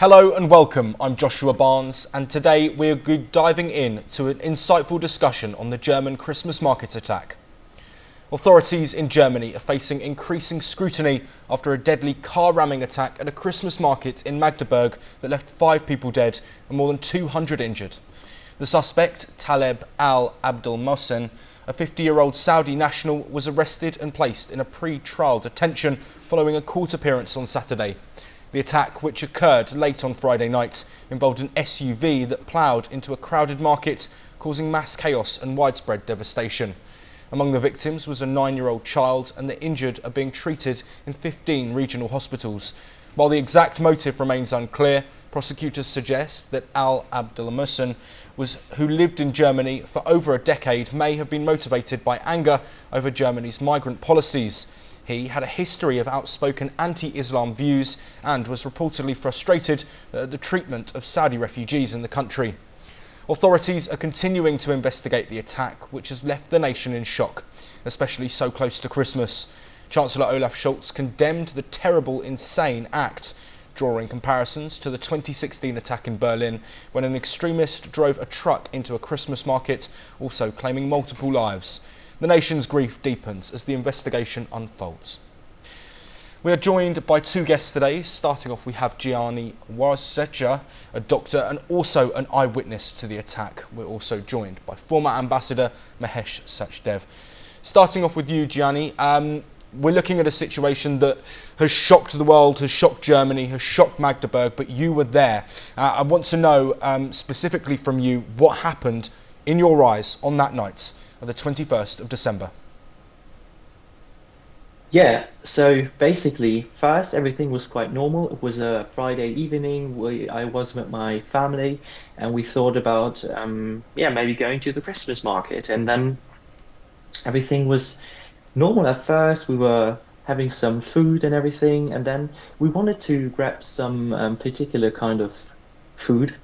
Hello and welcome, I'm Joshua Barnes, and today we're diving in to an insightful discussion on the German Christmas market attack. Authorities in Germany are facing increasing scrutiny after a deadly car ramming attack at a Christmas market in Magdeburg that left 5 people dead and more than 200 injured. The suspect, Taleb Al Abdulmohsen, a 50-year-old Saudi national, was arrested and placed in a pre-trial detention following a court appearance on Saturday. The attack, which occurred late on Friday night, involved an SUV that ploughed into a crowded market, causing mass chaos and widespread devastation. Among the victims was a 9-year-old child, and the injured are being treated in 15 regional hospitals. While the exact motive remains unclear, prosecutors suggest that Al Abdulmohsen, who lived in Germany for over a decade, may have been motivated by anger over Germany's migrant policies. He had a history of outspoken anti-Islam views and was reportedly frustrated at the treatment of Saudi refugees in the country. Authorities are continuing to investigate the attack, which has left the nation in shock, especially so close to Christmas. Chancellor Olaf Scholz condemned the terrible, insane act, drawing comparisons to the 2016 attack in Berlin, when an extremist drove a truck into a Christmas market, also claiming multiple lives. The nation's grief deepens as the investigation unfolds. We are joined by 2 guests today. Starting off, we have Gianni Warzecha, a doctor and also an eyewitness to the attack. We're also joined by former Ambassador Mahesh Sachdev. Starting off with you, Gianni, we're looking at a situation that has shocked the world, has shocked Germany, has shocked Magdeburg, but you were there. I want to know specifically from you what happened in your eyes on that night of the 21st of December. Yeah, so basically, first everything was quite normal. It was a Friday evening. I was with my family, and we thought about maybe going to the Christmas market. And then everything was normal at first. We were having some food and everything, and then we wanted to grab some particular kind of food.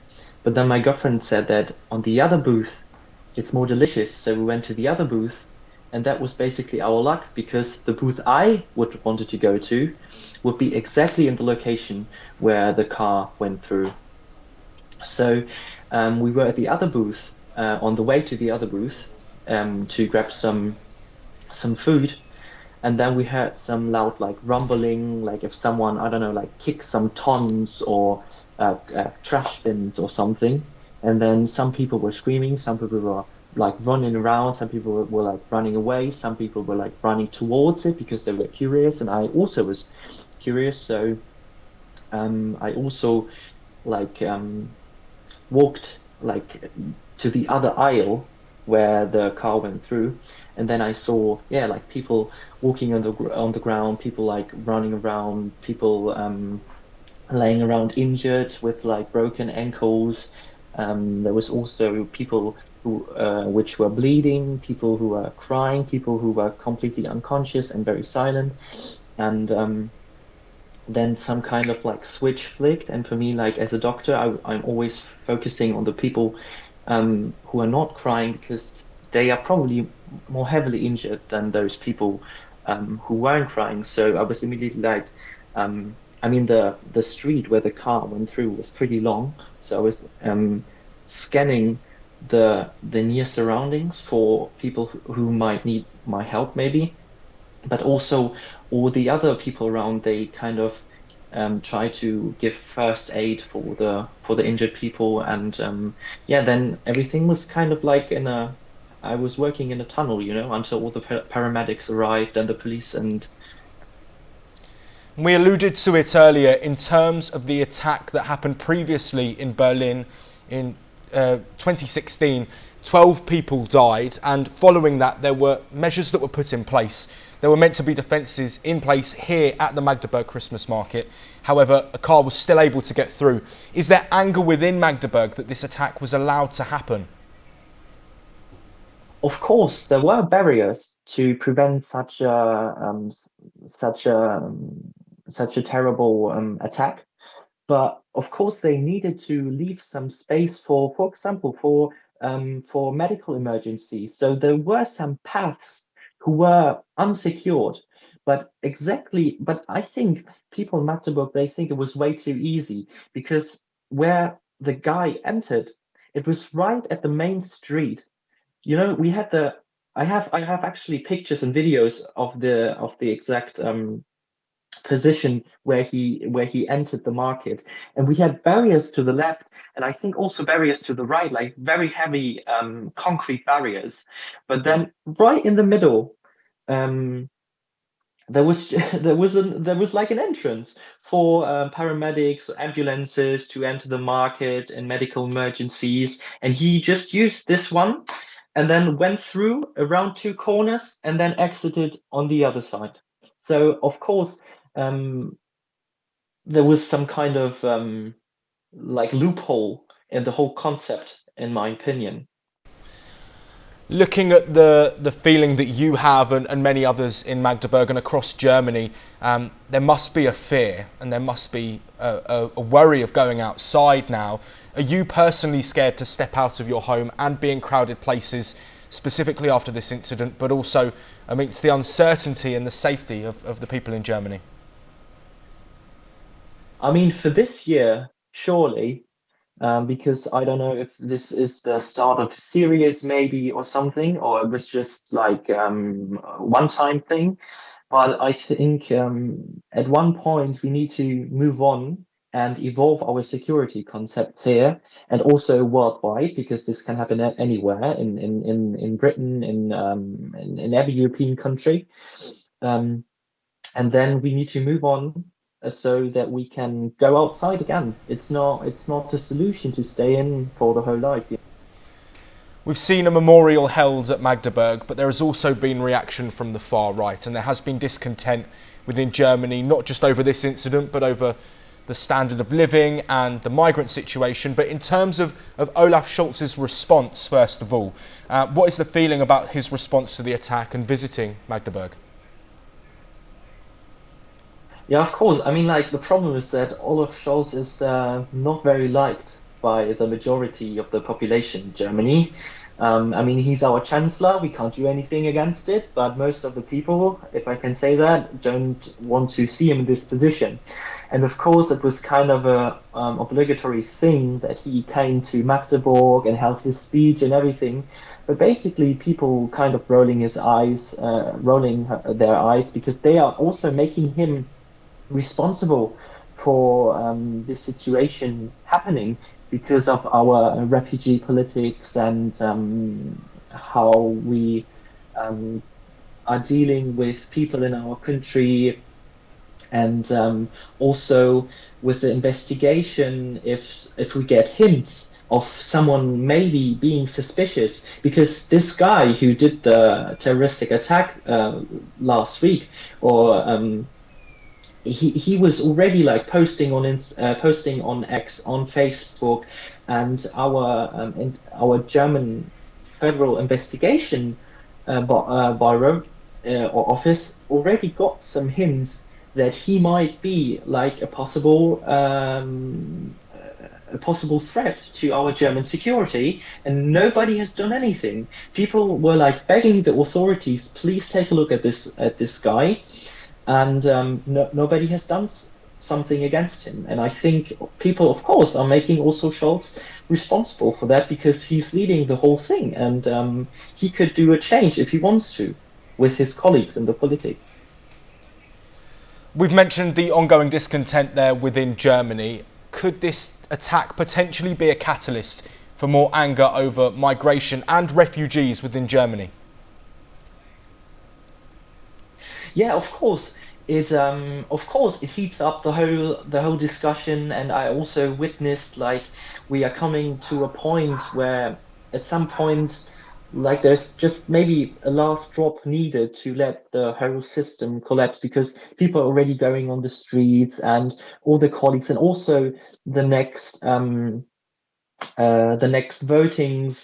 But then my girlfriend said that on the other booth, it's more delicious. So we went to the other booth, and that was basically our luck because the booth I would wanted to go to would be exactly in the location where the car went through. So we were at the other booth on the way to the other booth to grab some food, and then we heard some loud like rumbling, like if someone, I don't know, like kicked some tons or trash bins or something. And then some people were screaming, some people were like running around, some people were like running away, some people were like running towards it because they were curious, and I also was curious. So I also like walked like to the other aisle where the car went through, and then I saw, yeah, like people walking on the ground, people like running around, people laying around injured with like broken ankles. There was also people who which were bleeding, people who were crying, people who were completely unconscious and very silent, and then some kind of like switch flicked. And for me, like as a doctor, I'm always focusing on the people who are not crying because they are probably more heavily injured than those people who weren't crying. So I was immediately like, I mean, the street where the car went through was pretty long, so I was scanning the near surroundings for people who might need my help, maybe, but also all the other people around. They kind of try to give first aid for the injured people, and yeah, then everything was kind of like in a. I was working in a tunnel, until all the paramedics arrived and the police. And We alluded to it earlier in terms of the attack that happened previously in Berlin in 2016. 12 people died, and following that there were measures that were put in place. There were meant to be defences in place here at the Magdeburg Christmas market. However, a car was still able to get through. Is there anger within Magdeburg that this attack was allowed to happen? of course, there were barriers to prevent such a such a terrible attack. But of course, they needed to leave some space for example, for medical emergencies. So there were some paths who were unsecured, but I think people in Magdeburg, they think it was way too easy because where the guy entered, it was right at the main street. You know, we had the I have actually pictures and videos of the exact position where he entered the market, and we had barriers to the left, and I think also barriers to the right, like very heavy concrete barriers. But then right in the middle, um, there was there was like an entrance for paramedics, ambulances to enter the market and medical emergencies, and he just used this one, and then went through around two corners and then exited on the other side. So of course, um, there was some kind of like loophole in the whole concept, in my opinion. Looking at the feeling that you have and many others in Magdeburg and across Germany, there must be a fear and there must be a worry of going outside now. Are you personally scared to step out of your home and be in crowded places, specifically after this incident, but also amidst the uncertainty and the safety of the people in Germany? I mean, for this year, surely, because I don't know if this is the start of a series, maybe, or something, or it was just like a one-time thing. But I think at one point we need to move on and evolve our security concepts here, and also worldwide, because this can happen anywhere in Britain, in every European country. Um, and then we need to move on so that we can go outside again. It's not a solution to stay in for the whole life. We've seen a memorial held at Magdeburg, but there has also been reaction from the far right, and there has been discontent within Germany, not just over this incident, but over the standard of living and the migrant situation. But in terms of Olaf Scholz's response, first of all, what is the feeling about his response to the attack and visiting Magdeburg? Yeah, of course. I mean, like the problem is that Olaf Scholz is not very liked by the majority of the population in Germany. I mean, he's our chancellor. We can't do anything against it, but most of the people, if I can say that, don't want to see him in this position. And of course, it was kind of a obligatory thing that he came to Magdeburg and held his speech and everything. But basically, people kind of rolling their eyes because they are also making him responsible for this situation happening because of our refugee politics and how we um, are dealing with people in our country, and also with the investigation, if we get hints of someone maybe being suspicious, because this guy who did the terroristic attack last week, or he was already like posting on X, on Facebook, and our German Federal Investigation Bureau or office already got some hints that he might be like a possible threat to our German security, and nobody has done anything. People were like begging the authorities, please take a look at this guy, and nobody has done something against him. And I think people, of course, are making also Scholz responsible for that because he's leading the whole thing, and he could do a change if he wants to with his colleagues in the politics. We've mentioned the ongoing discontent there within Germany. Could this attack potentially be a catalyst for more anger over migration and refugees within Germany? Yeah, of course. Of course it heats up the whole discussion, and I also witnessed like we are coming to a point where at some point like there's just maybe a last drop needed to let the whole system collapse, because people are already going on the streets, and all the colleagues, and also the next votings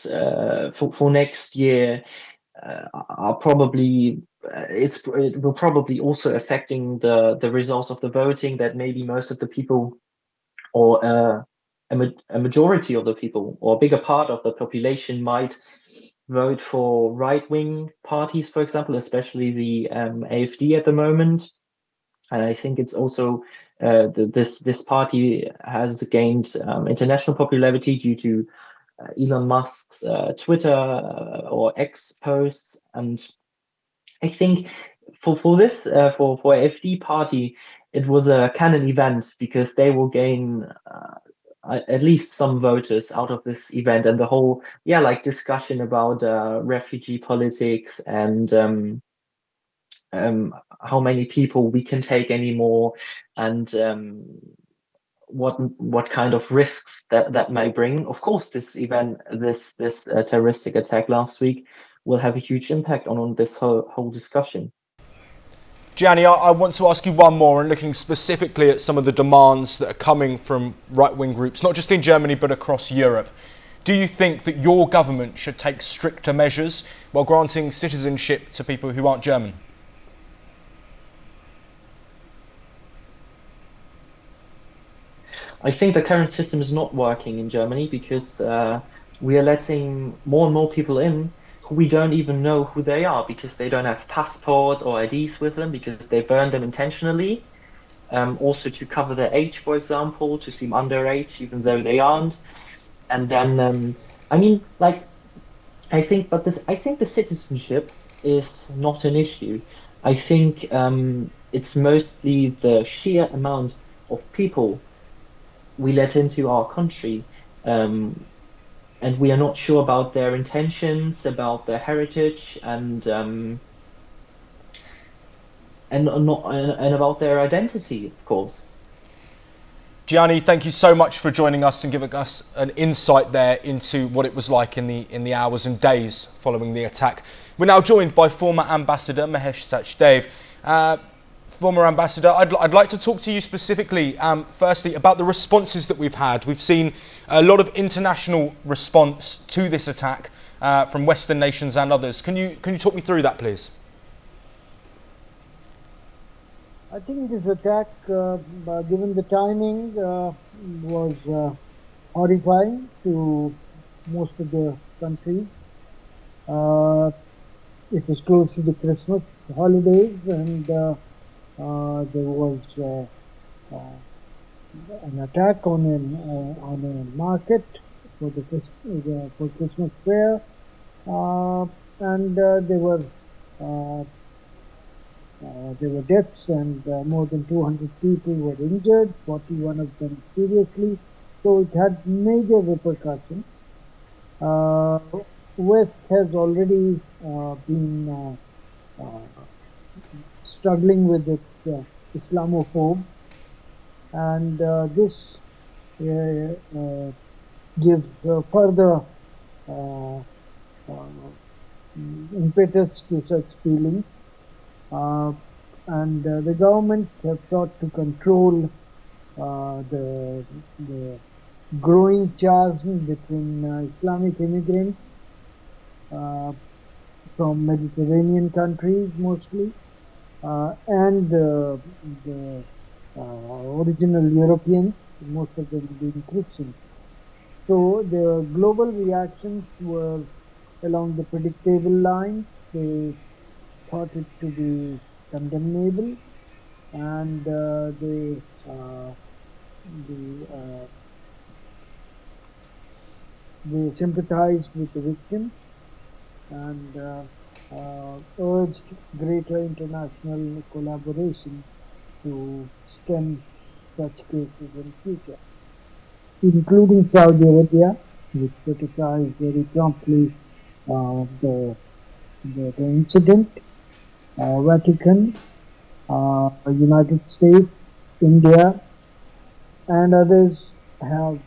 for next year are probably it will probably also affecting the results of the voting, that maybe most of the people, or a majority of the people, or a bigger part of the population might vote for right-wing parties, for example, especially the AfD at the moment. And I think it's also this party has gained international popularity due to Elon Musk's Twitter or X posts. And I think for this for AfD party, it was a canon event because they will gain at least some voters out of this event, and the whole like discussion about refugee politics and how many people we can take anymore, and what kind of risks that may bring. Of course, this event, this terroristic attack last week, will have a huge impact on this whole discussion. Gianni, I want to ask you one more, and looking specifically at some of the demands that are coming from right-wing groups, not just in Germany but across Europe. Do you think that your government should take stricter measures while granting citizenship to people who aren't German? I think the current system is not working in Germany because we are letting more and more people in who we don't even know who they are, because they don't have passports or IDs with them, because they burn them intentionally. Also to cover their age, for example, to seem underage even though they aren't. And then I mean, like, I think the citizenship is not an issue. I think it's mostly the sheer amount of people we let into our country, and we are not sure about their intentions, about their heritage, and about their identity, of course. Gianni, thank you so much for joining us and giving us an insight there into what it was like in the hours and days following the attack. We're now joined by former Ambassador Mahesh Sachdev. Former Ambassador, I'd like to talk to you specifically, firstly, about the responses that we've had. We've seen a lot of international response to this attack from Western nations and others. Can you talk me through that, please? I think this attack, given the timing, was horrifying to most of the countries. It was close to the Christmas holidays, and there was an attack on a market for for Christmas fair, and there were deaths, and more than 200 people were injured, 41 of them seriously. So it had major repercussions. West has already been struggling with its Islamophobe, and this gives further impetus to such feelings. And the governments have sought to control the growing chasm between Islamic immigrants from Mediterranean countries mostly, and the original Europeans, most of them being Christians. So the global reactions were along the predictable lines. They thought it to be condemnable, and they sympathized with the victims and urged greater international collaboration to stem such cases in future, including Saudi Arabia, which criticized very promptly the incident. Vatican, United States, India, and others have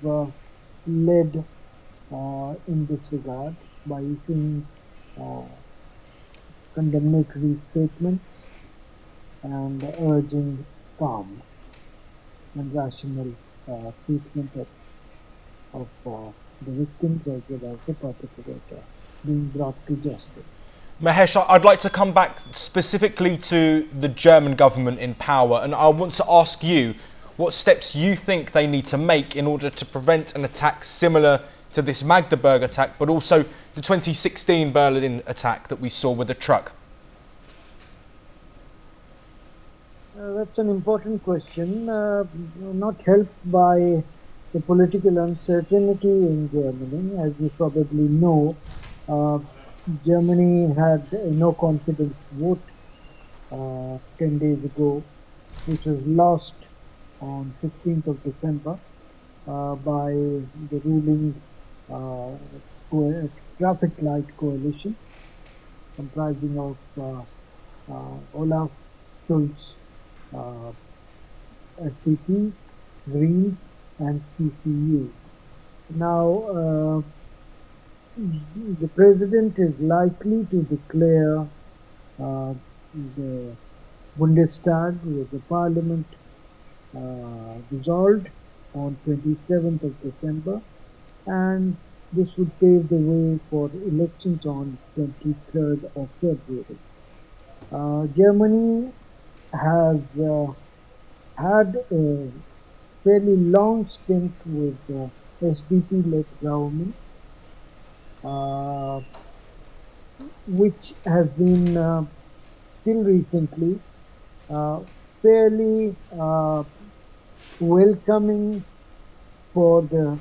led in this regard by issuing condemnatory statements and urging calm and rational treatment of the victims as well as the perpetrator being brought to justice. Mahesh, I'd like to come back specifically to the German government in power, and I want to ask you what steps you think they need to make in order to prevent an attack similar to this Magdeburg attack, but also the 2016 Berlin attack that we saw with the truck? That's an important question. Not helped by the political uncertainty in Germany. As you probably know, Germany had a no confidence vote 10 days ago, which was lost on 16th of December by the ruling traffic light coalition comprising of Olaf Scholz, SDP, Greens, and CCU. Now, the president is likely to declare the Bundestag, with the parliament dissolved on 27th of December, and this would pave the way for elections on 23rd of February. Germany has had a fairly long stint with the SDP-led government, which has been till recently fairly welcoming for the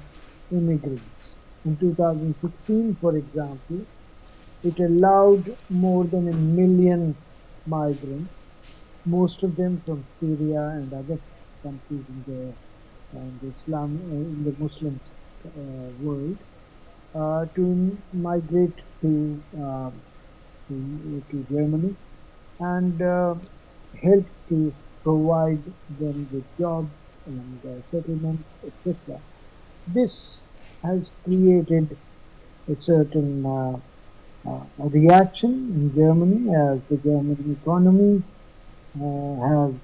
immigrants. In 2016, for example, it allowed more than 1 million migrants, most of them from Syria and other countries in the Muslim world, to migrate to Germany and help to provide them with jobs and settlements, etc. This has created a certain reaction in Germany, as the German economy has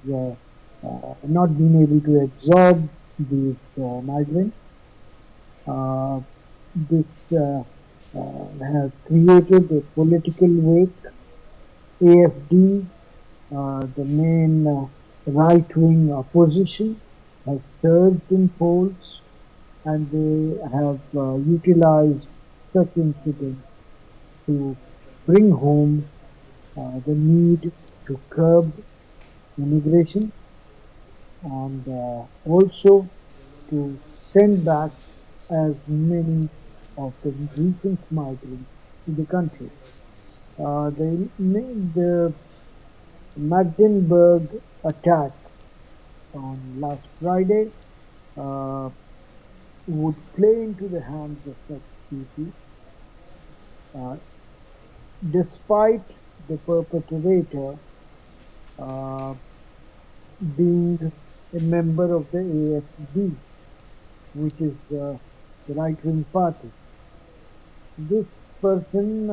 not been able to absorb these migrants. This has created a political wake. AfD, the main right-wing opposition, has surged in polls, and they have utilized such incidents to bring home the need to curb immigration and also to send back as many of the recent migrants to the country. The Magdeburg attack on last Friday would play into the hands of such people, despite the perpetrator being a member of the AfD, which is the right-wing party. This person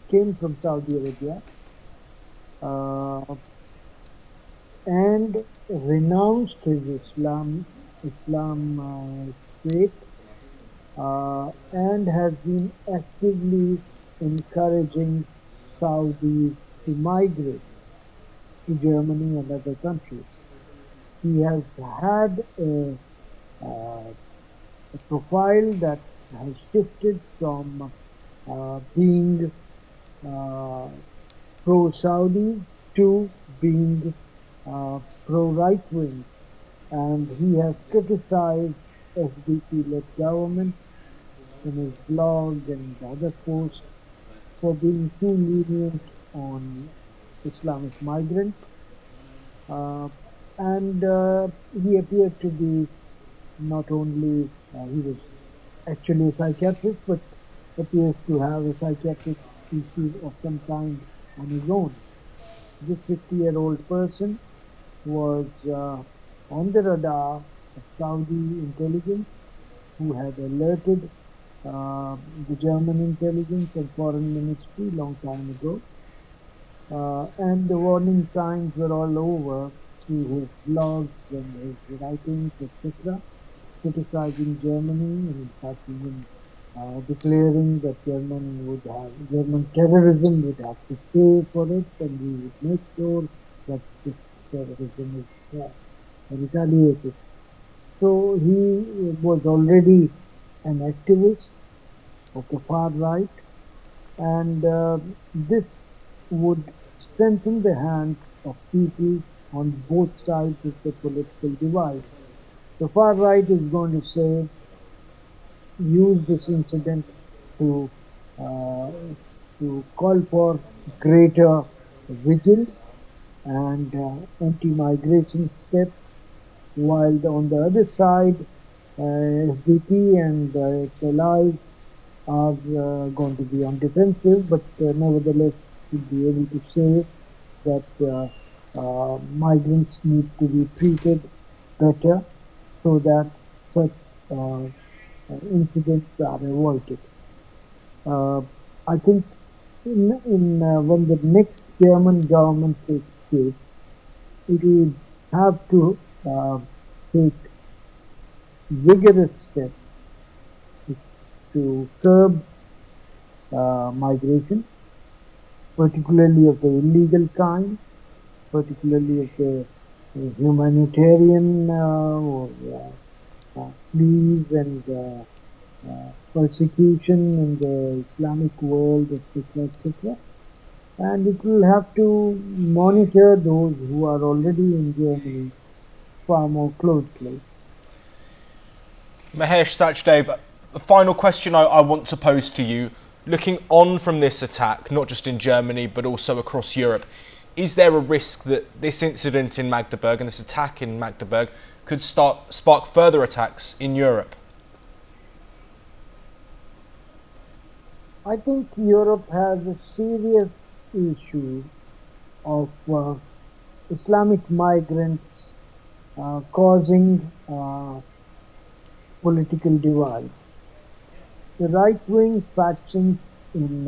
came from Saudi Arabia and renounced his Islam faith and has been actively encouraging Saudis to migrate to Germany and other countries. He has had a profile that has shifted from being pro-Saudi to being pro-right-wing, and he has criticized SDP-led government in his blog and other posts for being too lenient on Islamic migrants, and he appeared to be not only, he was actually a psychiatrist, but appears to have a psychiatric thesis of some kind on his own. This 50-year-old person was on the radar of Saudi intelligence, who had alerted the German intelligence and foreign ministry long time ago, and the warning signs were all over through his blogs and his writings, etc., criticizing Germany, and in fact even declaring that German terrorism would have to pay for it, and we would make sure that this terrorism is retaliated. So he was already an activist, okay, far right, and this would strengthen the hands of people on both sides of the political divide. The far right is going to say, use this incident to uh, call for greater vigil and anti-migration steps, while on the other side, SDP and its allies are going to be on defensive, but nevertheless should be able to say that migrants need to be treated better so that such incidents are avoided. I think when the next German government takes shape, it will have to take vigorous steps to curb migration, particularly of the illegal kind, particularly of the humanitarian or pleas and persecution in the Islamic world, etc., etc. And it will have to monitor those who are already in Germany far more closely. Mahesh Sachdev, the final question I want to pose to you, looking on from this attack, not just in Germany but also across Europe, is there a risk that this incident in Magdeburg and this attack in Magdeburg could spark further attacks in Europe? I think Europe has a serious issue of Islamic migrants causing political divide. The right-wing factions in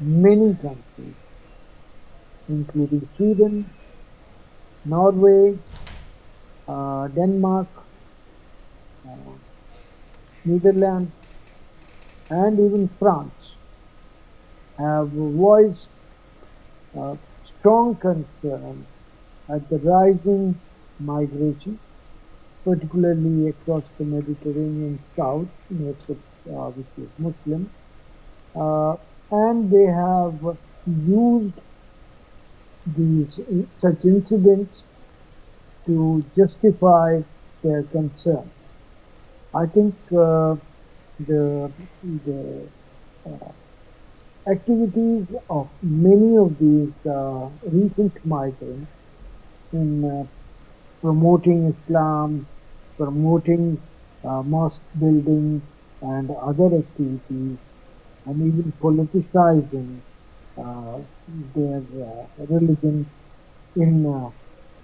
many countries, including Sweden, Norway, Denmark, Netherlands, and even France, have voiced strong concern at the rising migration, particularly across the Mediterranean South, which is Muslim, and they have used such incidents to justify their concern. I think the activities of many of these recent migrants in promoting Islam, promoting mosque building and other activities, and even politicizing their religion in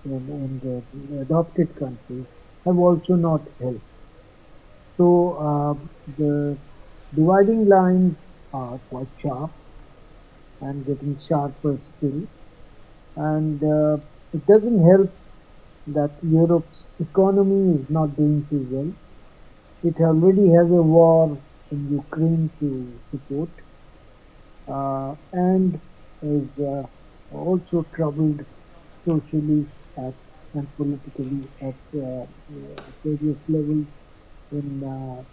the adopted countries have also not helped. So the dividing lines are quite sharp and getting sharper still, and it doesn't help that Europe's economy is not doing too well. It already has a war in Ukraine to support, and is also troubled socially and politically at various levels on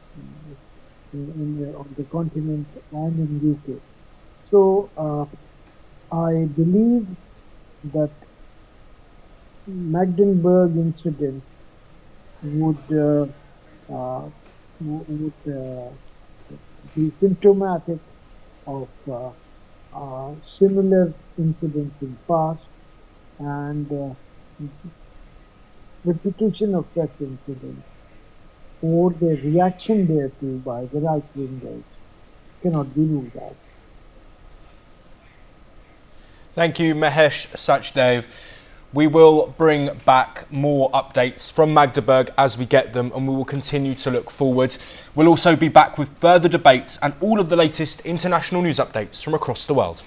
the continent and in UK. So I believe that Magdeburg incident would be symptomatic of similar incidents in past, and repetition of such incidents or the reaction thereto by the right wingers cannot be ruled out. Thank you, Mahesh Sachdev. We will bring back more updates from Magdeburg as we get them, and we will continue to look forward. We'll also be back with further debates and all of the latest international news updates from across the world.